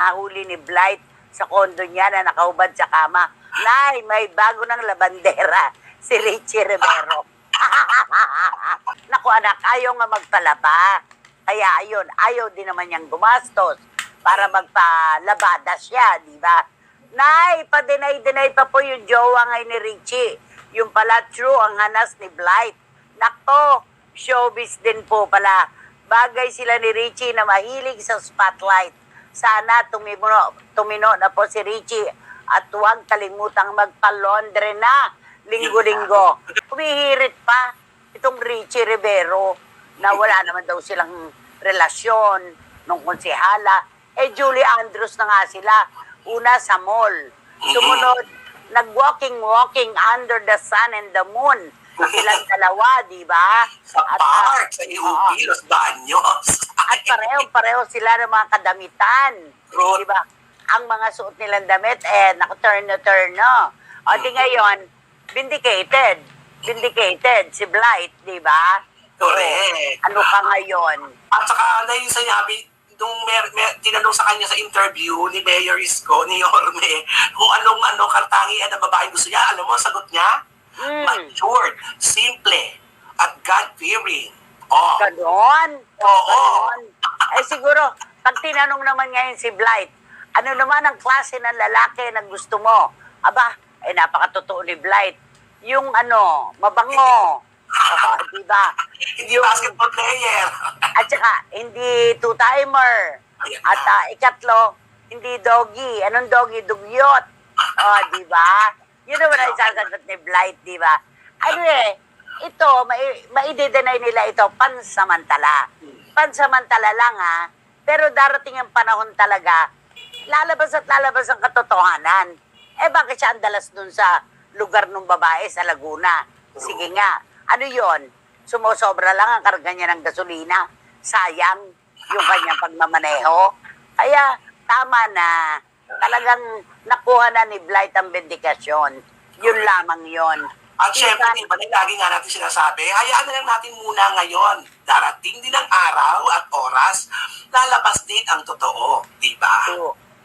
Nahuli ni Blight sa kondo niya na nakahubad sa kama. Nay, may bago ng labandera, si Richie Rivero. Naku anak, ayaw nga magpalaba. Kaya ayun, ayaw din naman niyang gumastos para magpalabada siya, di ba? Nay, pa-deny-deny pa po yung jowa ngay ni Richie. Yung pala true ang hanas ni Blight. Nako, showbiz din po pala. Bagay sila ni Richie na mahilig sa spotlight. Sana tumino na po si Richie at huwag kalimutang magpa-laundry na linggo-linggo. Humihirit pa itong Richie Rivero na wala naman daw silang relasyon nung konsehala. Julie Andrews na nga sila. Una sa mall. Sumunod, nag-walking under the sun and the moon. Silang dalawa, di ba? Sa park, sa UP, Los Baños. At pareho sila ng mga kadamitan. True. Di ba? Ang mga suot nilang damit, nakaturno-turno. O di ngayon, vindicated. Vindicated si Blight, di ba? Correct. Ano ka ngayon? At saka na yung sinabi, nung tinanong sa kanya sa interview ni Mayor Isko, ni Yorme, kung anong kartangian ng babae gusto niya, alam mo, sagot niya? Matured, simple, at God-fearing. Oh. Ganon? Oo. Ganon? Siguro, pag tinanong naman ngayon si Blight, ano naman ang klase ng lalaki na gusto mo? Aba, napakatotoo ni Blight. Yung mabango. Diba? Hindi basketball player. At saka, hindi two-timer. At ikatlo, hindi doggy. Anong doggy? Dugyot. Diba? Yun naman ang isasagot ni Blight, diba? Ito, maidedenay nila ito pansamantala. Pansamantala lang pero darating ang panahon talaga, lalabas at lalabas ang katotohanan. Bakit siya andalas dun sa lugar ng babae sa Laguna? Sige nga, ano yon? Sumusobra lang ang karga niya ng gasolina. Sayang yung kanyang pagmamaneho. Kaya tama na. Talagang nakuha na ni Blight ang bendikasyon. Yun lamang yon. At syempre, diba, lagi nga natin sinasabi, hayaan na lang natin muna ngayon. Darating din ang araw at oras, lalabas din ang totoo. Diba?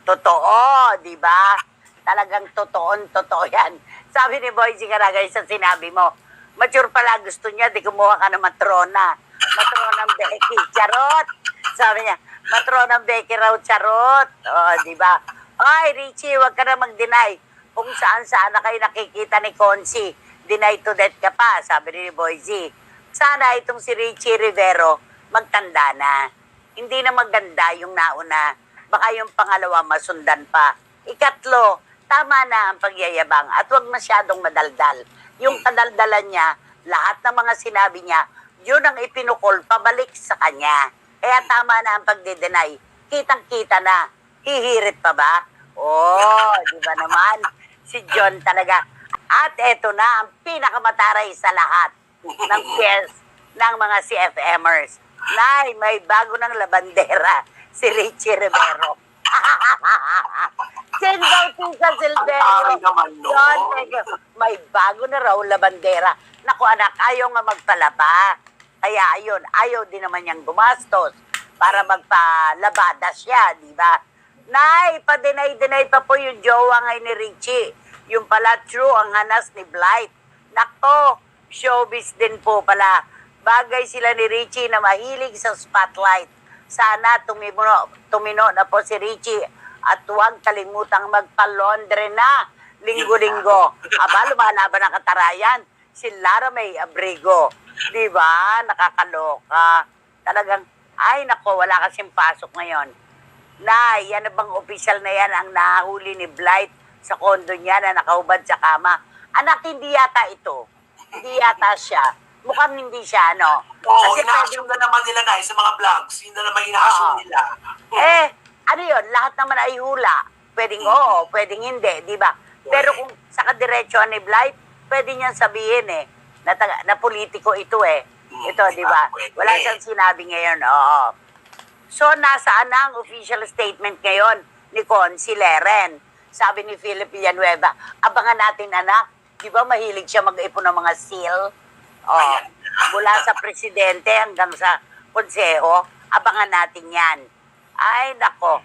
Totoo, diba? Talagang totoo yan. Sabi ni Boyzie Caragay sa sinabi mo, mature pala gusto niya, di kumuha ka ng matrona. Matronang Becky, charot. Sabi niya, matronang Becky raw, charot. Diba? Ay, Richie, wag ka na mag-deny. Kung saan-saan na kayo nakikita ni Consi, deny to death ka pa, sabi ni Boyzie. Sana itong si Richie Rivero magtanda na. Hindi na maganda yung nauna. Baka yung pangalawa masundan pa. Ikatlo, tama na ang pagyayabang at huwag masyadong madaldal. Yung kadaldalan niya, lahat ng mga sinabi niya, yun ang ipinukol pabalik sa kanya. Kaya tama na ang pagde-deny. Kitang-kita na. Hihirit pa ba? Di ba naman? Si John talaga. At eto na ang pinakamataray sa lahat ng peers ng mga CFMers. Nay, may bago ng labandera, si Richie Rivero. Sinbautika Silvero. John, may bago na raw labandera. Naku anak, ayaw nga magpalaba. Kaya ayun, ayaw din naman niyang gumastos para magpalabada siya, di ba? Nay, pa-deny-deny pa po yung jowa ngay ni Richie. Yung pala true ang hanas ni Blight. Nako, showbiz din po pala. Bagay sila ni Richie na mahilig sa spotlight. Sana tumino na po si Richie at huwag kalimutang magpa-laundry na linggo-linggo. Aba, lumalaban ang katarayan. Si Lara May Abrigo. Di ba? Nakakaloka. Talagang, ay nako, wala kasing pasok ngayon. Nay, yan na bang opisyal na yan ang nahuli ni Blight sa kondo niya na nakahubad sa kama? Anak, hindi yata ito. Hindi yata siya. Mukhang hindi siya, no? Oo, ina-assume na naman nila na sa mga vlogs. Yun na naman ina-assume nila. Ano yun? Lahat naman ay hula. Pwedeng oo, pwedeng hindi, di ba? Pero kung sa kadiretsoan ni Blight, pwede niyang sabihin na politiko ito Ito, di ba? Wala siyang sinabi ngayon, oo. So, nasaan na ang official statement ngayon ni Consi Leren? Sabi ni Philip Villanueva, abangan natin anak, di ba mahilig siya mag-ipon ng mga seal? Mula sa presidente hanggang sa konseho, abangan natin yan. Ay, nako.